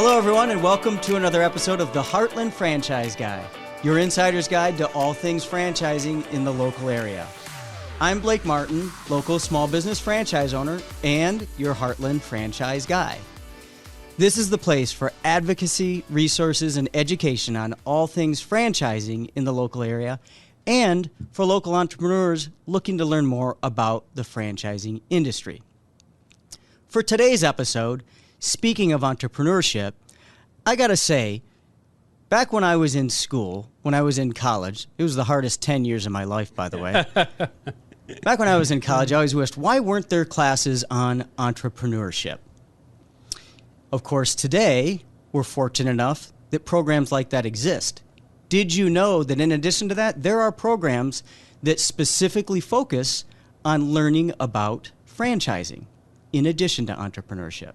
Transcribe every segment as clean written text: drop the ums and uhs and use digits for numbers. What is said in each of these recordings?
Hello, everyone, and welcome to another episode of the Heartland Franchise Guy, your insider's guide to all things franchising in the local area. I'm Blake Martin, local small business franchise owner and your Heartland Franchise Guy. This is the place for advocacy, resources, and education on all things franchising in the local area and for local entrepreneurs looking to learn more about the franchising industry. For today's episode, speaking of entrepreneurship, I gotta say, back when I was in school, when I was in college, it was the hardest 10 years of my life, by the way. Back when I was in college, I always wished, why weren't there classes on entrepreneurship? Of course, today, we're fortunate enough that programs like that exist. Did you know that in addition to that, there are programs that specifically focus on learning about franchising in addition to entrepreneurship?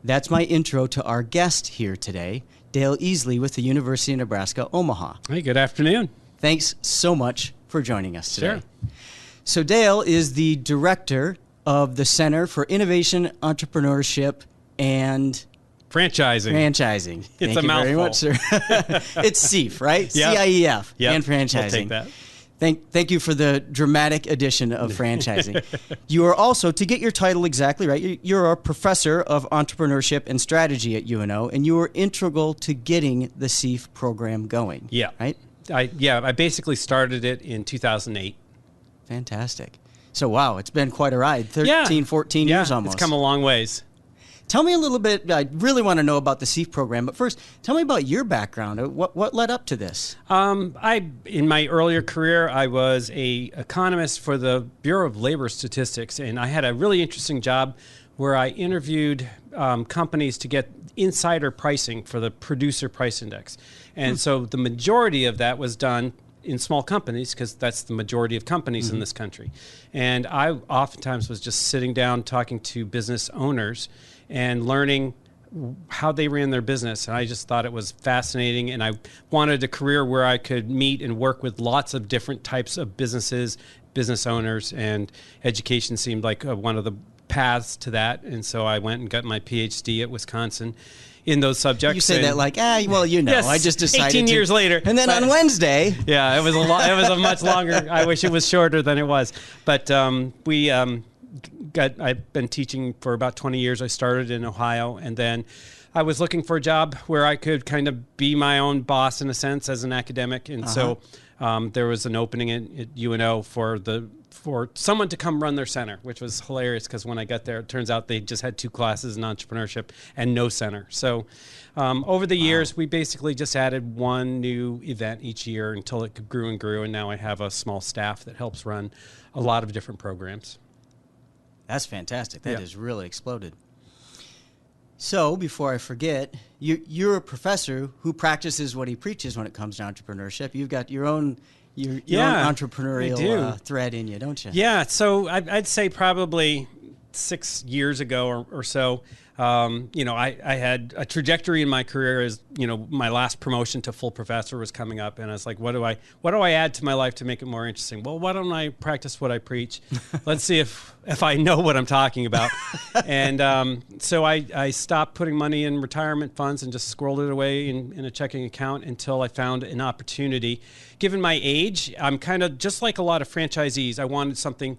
That's my intro to our guest here today, Dale Eesley with the University of Nebraska, Omaha. Hey, good afternoon. Thanks so much for joining us today. Sure. So Dale is the director of the Center for Innovation Entrepreneurship and Franchising. Thank a you mouthful. very much, sir. It's CIEF, right? Yep. CIEF Yep. and franchising. We'll take that. Thank you for the dramatic addition of franchising. You are also, to get your title exactly right, you're a professor of entrepreneurship and strategy at UNO, and you were integral to getting the CIEF program going. Yeah. Right? I basically started it in 2008. Fantastic. So, wow, it's been quite a ride. 14 years almost. It's come a long ways. Tell me a little bit, I really want to know about the CIEF program, but first, tell me about your background. What led up to this? In my earlier career, I was an economist for the Bureau of Labor Statistics, and I had a really interesting job where I interviewed companies to get insider pricing for the producer price index. And so the majority of that was done in small companies, because that's the majority of companies in this country. And I oftentimes was just sitting down talking to business owners and learning how they ran their business. And I just thought it was fascinating. And I wanted a career where I could meet and work with lots of different types of businesses, business owners, and education seemed like one of the paths to that. And so I went and got my PhD at Wisconsin in those subjects. You say that like, well, yes, I just decided 18 years later. And then on Wednesday. Yeah, it was a much longer. I wish it was shorter than it was. But I've been teaching for about 20 years. I started in Ohio, and then I was looking for a job where I could kind of be my own boss in a sense as an academic. And so there was an opening at UNO for someone to come run their center, which was hilarious because when I got there, it turns out they just had 2 classes in entrepreneurship and no center. So over the years, we basically just added one new event each year until it grew and grew. And now I have a small staff that helps run a lot of different programs. That's fantastic. That has really exploded. So, before I forget, you're a professor who practices what he preaches when it comes to entrepreneurship. You've got your own entrepreneurial thread in you, don't you? Yeah. So I'd say probably 6 years ago or so, I had a trajectory in my career as, my last promotion to full professor was coming up, and I was like, what do I add to my life to make it more interesting? Well, why don't I practice what I preach? Let's see if I know what I'm talking about. And so I stopped putting money in retirement funds and just squirreled it away in a checking account until I found an opportunity. Given my age, I'm kind of just like a lot of franchisees. I wanted something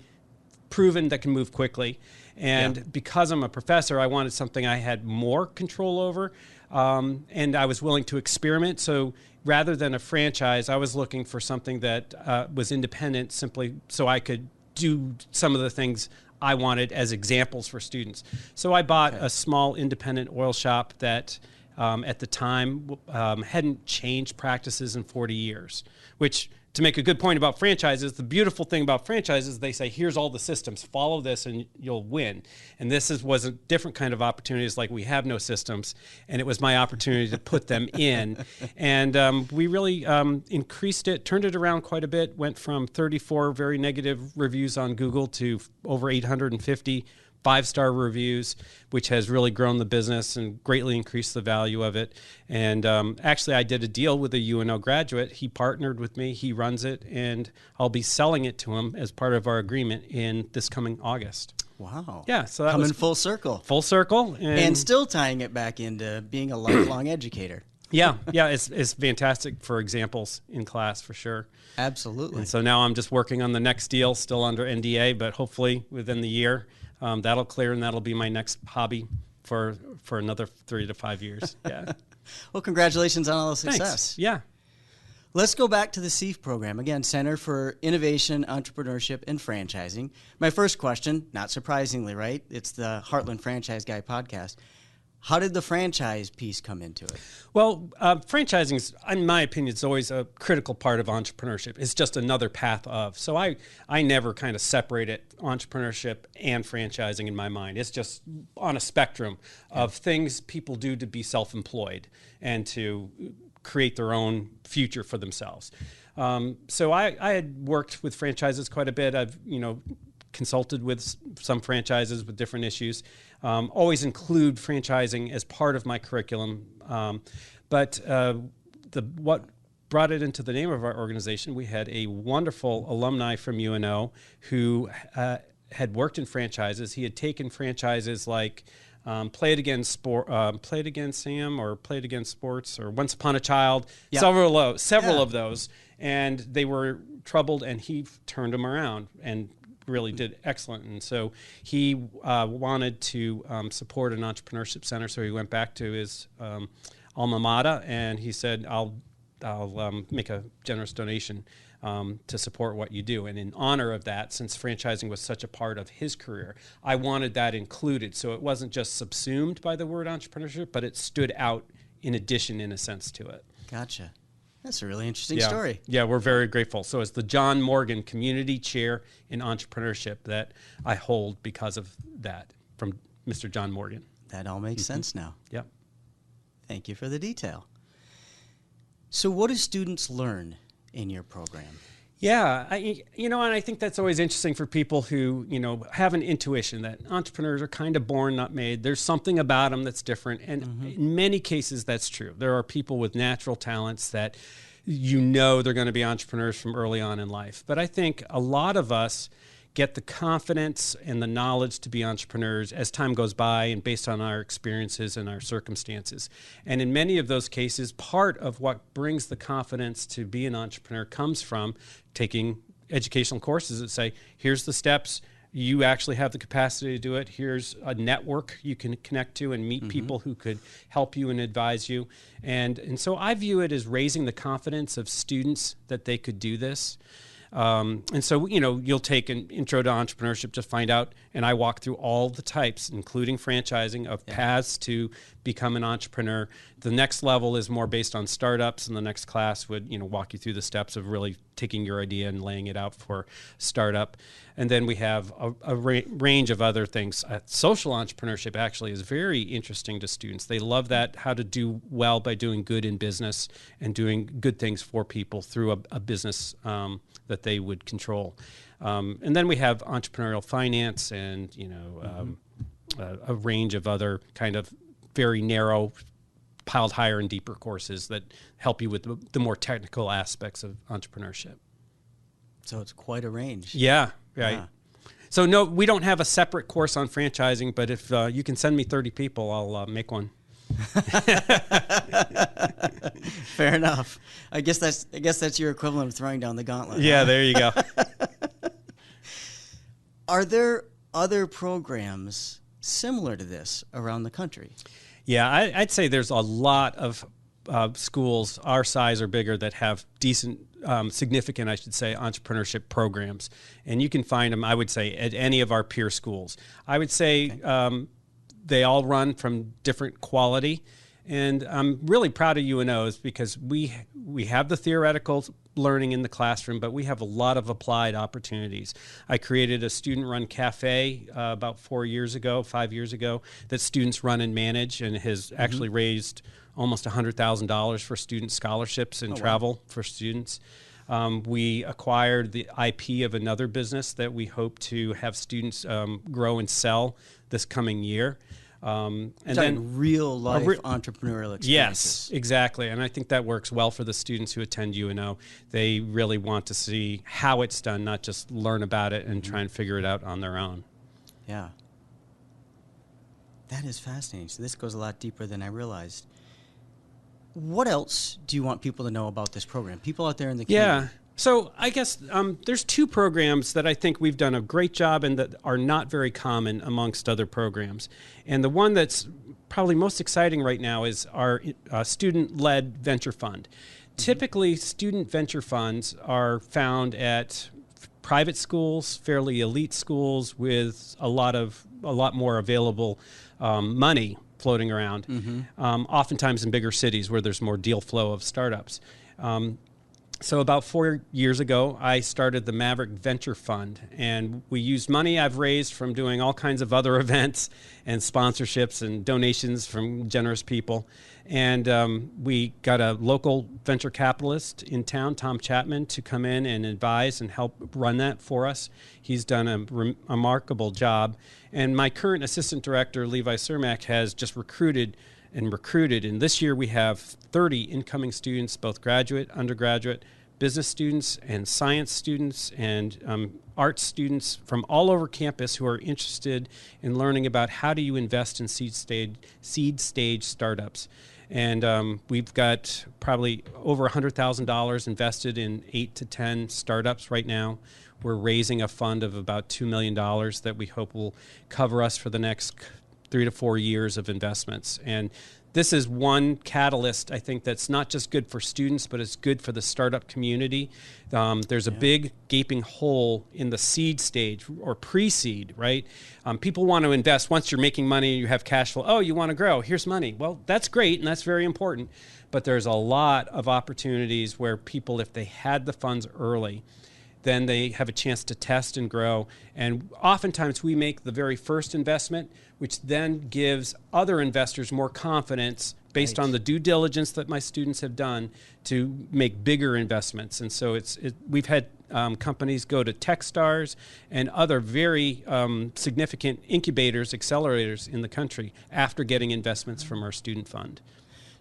proven that can move quickly. And because I'm a professor, I wanted something I had more control over, and I was willing to experiment. So rather than a franchise, I was looking for something that was independent, simply so I could do some of the things I wanted as examples for students. So I bought a small independent oil shop that at the time hadn't changed practices in 40 years, which, to make a good point about franchises, the beautiful thing about franchises, they say, here's all the systems, follow this and you'll win. And this was a different kind of opportunity. It's like, we have no systems, and it was my opportunity to put them in. And we really increased it, turned it around quite a bit, went from 34 very negative reviews on Google to over 850 5-star reviews, which has really grown the business and greatly increased the value of it. And actually, I did a deal with a UNO graduate. He partnered with me. He runs it, and I'll be selling it to him as part of our agreement in this coming August. Wow. Yeah, so that coming was full circle. Full circle. And still tying it back into being a lifelong educator. Yeah, it's fantastic for examples in class for sure. Absolutely. And so now I'm just working on the next deal, still under NDA, but hopefully within the year that'll clear, and that'll be my next hobby for another 3 to 5 years. Yeah. Well, congratulations on all the success. Thanks. Yeah. Let's go back to the CIEF program. Again, Center for Innovation, Entrepreneurship, and Franchising. My first question, not surprisingly, right? It's the Heartland Franchise Guy podcast. How did the franchise piece come into it? Well, franchising is, in my opinion, it's always a critical part of entrepreneurship. It's just another path of. So I never kind of separated entrepreneurship and franchising in my mind. It's just on a spectrum of things people do to be self-employed and to create their own future for themselves. So I had worked with franchises quite a bit. I've consulted with some franchises with different issues. Always include franchising as part of my curriculum. But what brought it into the name of our organization, we had a wonderful alumni from UNO who had worked in franchises. He had taken franchises like Play It Again Sam, or Play It Again Sports, or Once Upon a Child, several of those, and they were troubled, and he turned them around and really did excellent. And so he wanted to support an entrepreneurship center, so he went back to his alma mater, and he said, I'll make a generous donation to support what you do. And in honor of that, since franchising was such a part of his career, I wanted that included. So it wasn't just subsumed by the word entrepreneurship, but it stood out in addition, in a sense, to it. Gotcha. That's a really interesting story. Yeah, we're very grateful. So it's the John Morgan Community Chair in Entrepreneurship that I hold because of that, from Mr. John Morgan. That all makes sense now. Yep. Thank you for the detail. So what do students learn in your program? Yeah, and I think that's always interesting for people who, have an intuition that entrepreneurs are kind of born, not made. There's something about them that's different. And in many cases, that's true. There are people with natural talents that they're going to be entrepreneurs from early on in life. But I think a lot of us get the confidence and the knowledge to be entrepreneurs as time goes by and based on our experiences and our circumstances. And in many of those cases, part of what brings the confidence to be an entrepreneur comes from taking educational courses that say, here's the steps, you actually have the capacity to do it, here's a network you can connect to and meet people who could help you and advise you. And so I view it as raising the confidence of students that they could do this. And so, you'll take an intro to entrepreneurship to find out, and I walk through all the types, including franchising, of paths to become an entrepreneur. The next level is more based on startups, and the next class would, walk you through the steps of really taking your idea and laying it out for startup. And then we have a range of other things. Social entrepreneurship actually is very interesting to students. They love that, how to do well by doing good in business and doing good things for people through a business that they would control. And then we have entrepreneurial finance and, a range of other kind of very narrow, piled higher and deeper courses that help you with the more technical aspects of entrepreneurship. So it's quite a range. Yeah, right. Yeah. So no, we don't have a separate course on franchising, but if you can send me 30 people, I'll make one. Fair enough. I guess that's your equivalent of throwing down the gauntlet. Yeah, there you go. Are there other programs similar to this around the country? Yeah, I'd say there's a lot of schools our size or bigger that have decent, significant, I should say, entrepreneurship programs. And you can find them, I would say, at any of our peer schools. I would say they all run from different quality. And I'm really proud of UNOs because we have the theoretical learning in the classroom, but we have a lot of applied opportunities. I created a student-run cafe about 5 years ago, that students run and manage, and has actually raised almost $100,000 for student scholarships and travel for students. We acquired the IP of another business that we hope to have students grow and sell this coming year. And then real life entrepreneurial experiences. Yes, exactly. And I think that works well for the students who attend UNO. They really want to see how it's done, not just learn about it and try and figure it out on their own. Yeah. That is fascinating. So this goes a lot deeper than I realized. What else do you want people to know about this program? People out there in the community. Yeah. So I guess there's two programs that I think we've done a great job and that are not very common amongst other programs. And the one that's probably most exciting right now is our student-led venture fund. Typically, student venture funds are found at private schools, fairly elite schools with a lot more available money floating around, oftentimes in bigger cities where there's more deal flow of startups. So about 4 years ago, I started the Maverick Venture Fund, and we used money I've raised from doing all kinds of other events and sponsorships and donations from generous people. And we got a local venture capitalist in town, Tom Chapman, to come in and advise and help run that for us. He's done a remarkable job. And my current assistant director, Levi Cermak, has just recruited. And this year we have 30 incoming students, both graduate, undergraduate, business students, and science students, and arts students from all over campus who are interested in learning about how do you invest in seed stage startups. And we've got probably over $100,000 invested in 8 to 10 startups right now. We're raising a fund of about $2 million that we hope will cover us for the next 3 to 4 years of investments. And this is one catalyst, I think, that's not just good for students, but it's good for the startup community. There's a big gaping hole in the seed stage or pre-seed, right? People want to invest. Once you're making money, you have cash flow. Oh, you want to grow. Here's money. Well, that's great, and that's very important. But there's a lot of opportunities where people, if they had the funds early, then they have a chance to test and grow. And oftentimes we make the very first investment, which then gives other investors more confidence based on the due diligence that my students have done to make bigger investments. And so we've had companies go to Techstars and other very significant incubators, accelerators in the country after getting investments from our student fund.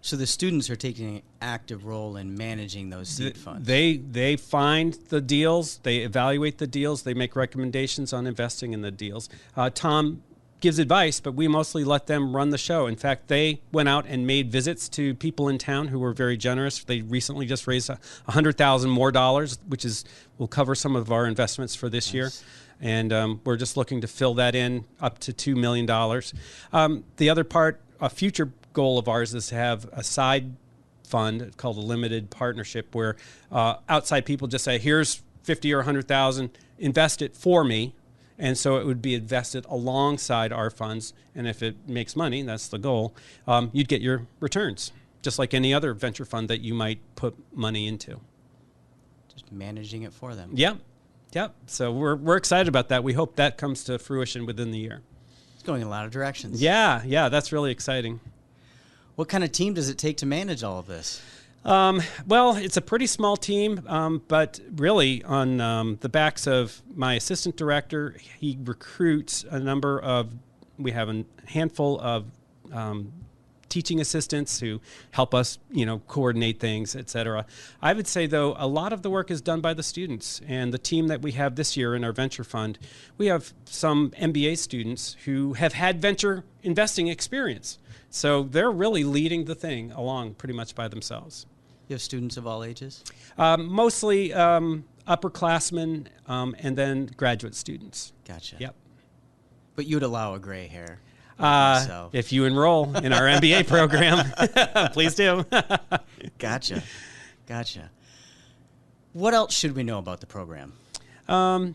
So the students are taking an active role in managing those seed funds. They find the deals, they evaluate the deals, they make recommendations on investing in the deals. Tom gives advice, but we mostly let them run the show. In fact, they went out and made visits to people in town who were very generous. They recently just raised $100,000 more, which will cover some of our investments for this year. And we're just looking to fill that in up to $2 million. The other part, a future goal of ours is to have a side fund called a limited partnership where outside people just say, here's 50 or 100,000, invest it for me. And so it would be invested alongside our funds. And if it makes money, that's the goal, you'd get your returns, just like any other venture fund that you might put money into. Just managing it for them. Yep. So we're excited about that. We hope that comes to fruition within the year. It's going in a lot of directions. Yeah, that's really exciting. What kind of team does it take to manage all of this? Well, it's a pretty small team, but really on the backs of my assistant director, he recruits we have a handful of teaching assistants who help us, coordinate things, et cetera. I would say, though, a lot of the work is done by the students. And the team that we have this year in our venture fund, we have some MBA students who have had venture investing experience. So they're really leading the thing along pretty much by themselves. You have students of all ages? Mostly upperclassmen and then graduate students. Gotcha. Yep. But you'd allow a gray hair. If you enroll in our MBA program, please do. Gotcha. What else should we know about the program? Well,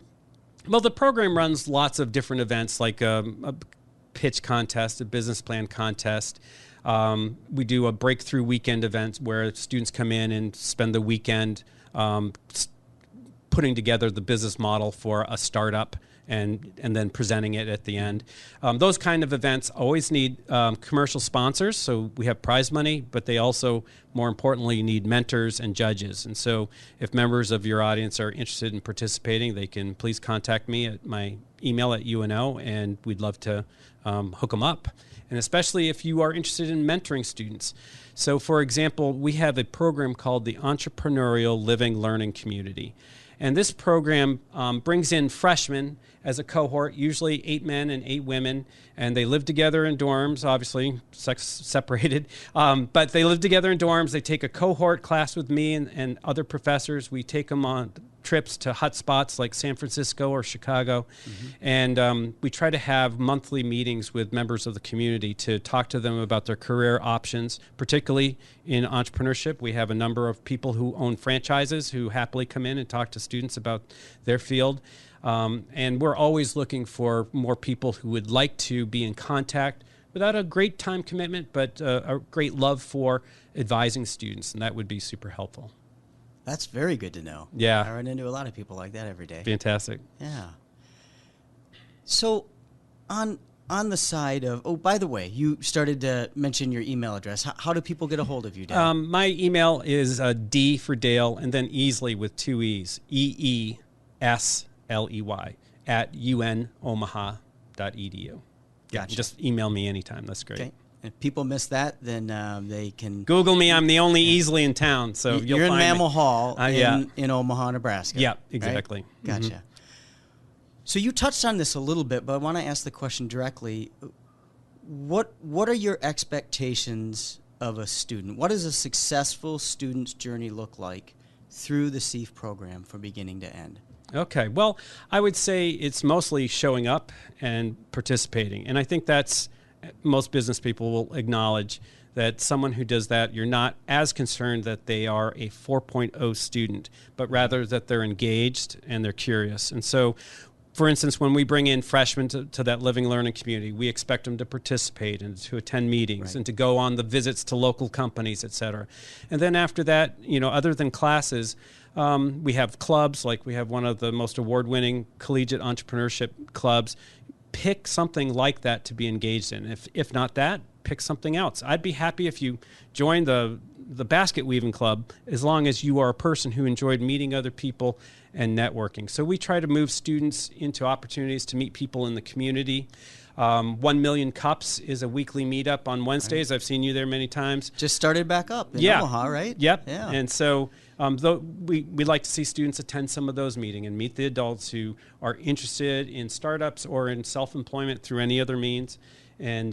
the program runs lots of different events like a pitch contest, a business plan contest. We do a breakthrough weekend event where students come in and spend the weekend putting together the business model for a startup and then presenting it at the end. Those kind of events always need commercial sponsors, so we have prize money, but they also, more importantly, need mentors and judges. And so if members of your audience are interested in participating, they can please contact me at my email at UNO, and we'd love to hook them up. And especially if you are interested in mentoring students. So for example, we have a program called the Entrepreneurial Living Learning Community. And this program brings in freshmen as a cohort, usually 8 men and 8 women, and they live together in dorms, obviously sex separated, but they live together in dorms. They take a cohort class with me and other professors. We take them on trips to hot spots like San Francisco or Chicago, and we try to have monthly meetings with members of the community to talk to them about their career options, particularly in entrepreneurship. We have a number of people who own franchises who happily come in and talk to students about their field. And we're always looking for more people who would like to be in contact without a great time commitment, but a great love for advising students, and that would be super helpful. That's very good to know. Yeah. I run into a lot of people like that every day. Fantastic. Yeah. So on the side of, oh, by the way, you started to mention your email address. How do people get a hold of you, Dad? My email is D for Dale, and then Eesley with 2 E's, EESLEY at unomaha.edu. Gotcha. Just email me anytime. That's great. Okay. If people miss that, then they can Google me. I'm the only Eesley in town, so you'll You're in find Mammal me. Hall Yeah. in Omaha, Nebraska. Yeah, exactly. Right? Gotcha. So you touched on this a little bit, but I want to ask the question directly. What are your expectations of a student? What does a successful student's journey look like through the CIEF program from beginning to end? Okay. Well, I would say it's mostly showing up and participating. And I think that's, most business people will acknowledge that someone who does that, you're not as concerned that they are a 4.0 student, but rather that they're engaged and they're curious. And so, for instance, when we bring in freshmen to that living learning community, we expect them to participate and to attend meetings and to go on the visits to local companies, et cetera. And then after that, other than classes, we have clubs, like we have one of the most award-winning collegiate entrepreneurship clubs. Pick something like that to be engaged in. If not that, pick something else. I'd be happy if you joined the basket weaving club, as long as you are a person who enjoyed meeting other people and networking. So we try to move students into opportunities to meet people in the community. 1 Million Cups is a weekly meetup on Wednesdays. Right. I've seen you there many times. Just started back up in Omaha, right? Yep. Yeah. And so we like to see students attend some of those meetings and meet the adults who are interested in startups or in self-employment through any other means, and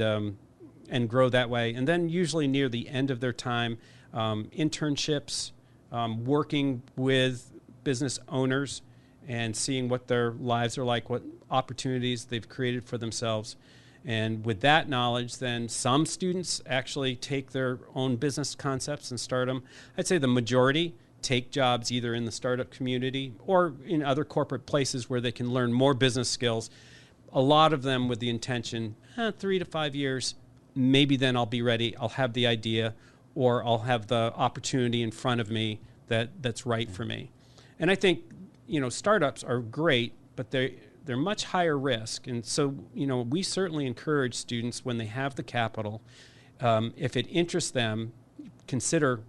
grow that way. And then usually near the end of their time, internships, working with business owners and seeing what their lives are like, what opportunities they've created for themselves. And with that knowledge, then some students actually take their own business concepts and start them. I'd say the majority take jobs either in the startup community or in other corporate places where they can learn more business skills. A lot of them with the intention, 3 to 5 years, maybe then I'll be ready, I'll have the idea, or I'll have the opportunity in front of me that's right for me. And I think, startups are great, but they're much higher risk. And so, we certainly encourage students when they have the capital, if it interests them, consider,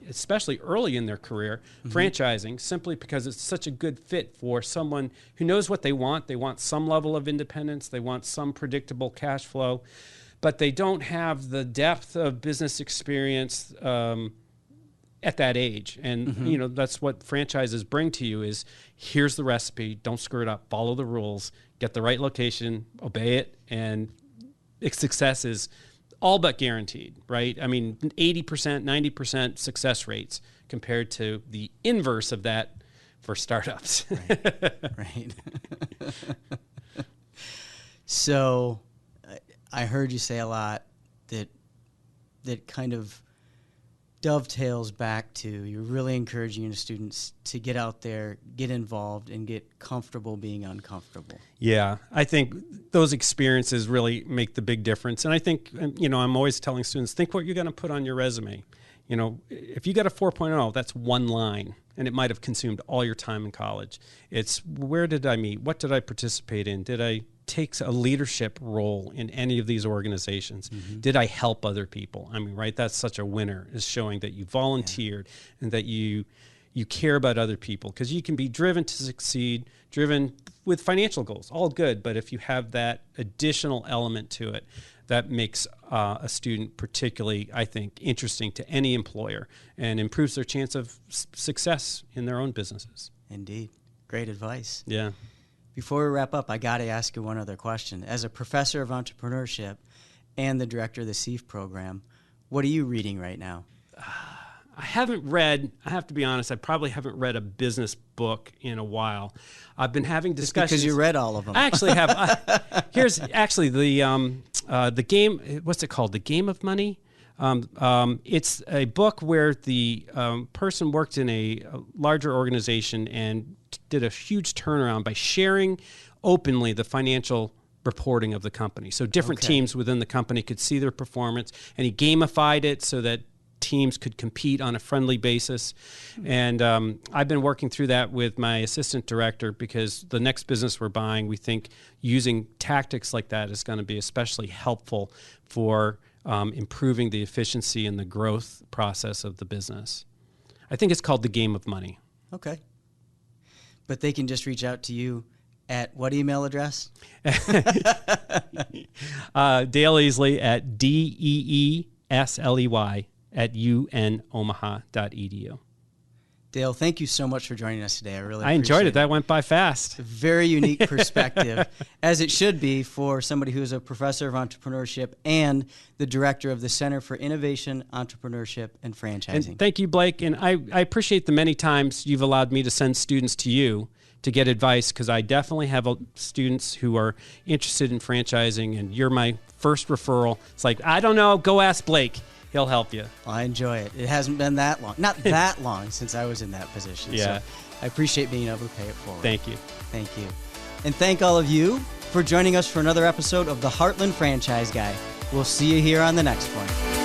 especially early in their career, franchising, simply because it's such a good fit for someone who knows what they want. They want some level of independence. They want some predictable cash flow, but they don't have the depth of business experience at that age. And, that's what franchises bring to you is, here's the recipe, don't screw it up, follow the rules, get the right location, obey it, and success is all but guaranteed, right? I mean, 80%, 90% success rates compared to the inverse of that for startups. Right. So I heard you say a lot that kind of dovetails back to, you're really encouraging your students to get out there, get involved, and get comfortable being uncomfortable. Yeah, I think those experiences really make the big difference. And I think, I'm always telling students, think what you're going to put on your resume. If you got a 4.0, that's one line, and it might have consumed all your time in college. It's, where did I meet? What did I participate in? Did I take a leadership role in any of these organizations? Did I help other people? I mean, right, that's such a winner, is showing that you volunteered and that you care about other people, because you can be driven to succeed, driven with financial goals, all good, but if you have that additional element to it, that makes a student particularly, I think, interesting to any employer and improves their chance of success in their own businesses. Indeed. Great advice. Yeah. Before we wrap up, I got to ask you one other question. As a professor of entrepreneurship and the director of the CIEF program, what are you reading right now? I haven't read, I have to be honest, I probably haven't read a business book in a while. I've been having discussions. Because you read all of them. I actually have. Here's actually the game, what's it called? The Game of Money? It's a book where the person worked in a larger organization and did a huge turnaround by sharing openly the financial reporting of the company. So different teams within the company could see their performance, and he gamified it so that teams could compete on a friendly basis. And I've been working through that with my assistant director, because the next business we're buying, we think using tactics like that is going to be especially helpful for improving the efficiency and the growth process of the business. I think it's called The Game of Money. Okay. But they can just reach out to you at what email address? Dale Eesley at DEESLEY@unomaha.edu. Dale, thank you so much for joining us today. I really I enjoyed appreciate it. That went by fast. A very unique perspective, as it should be for somebody who is a professor of entrepreneurship and the director of the Center for Innovation, Entrepreneurship, and Franchising. And thank you, Blake. And I appreciate the many times you've allowed me to send students to you to get advice, because I definitely have students who are interested in franchising, and you're my first referral. It's like, I don't know, go ask Blake. He'll help you. I enjoy it. It hasn't been that long, not that long since I was in that position. Yeah. So I appreciate being able to pay it forward. Thank you. Thank you. And thank all of you for joining us for another episode of the Heartland Franchise Guy. We'll see you here on the next one.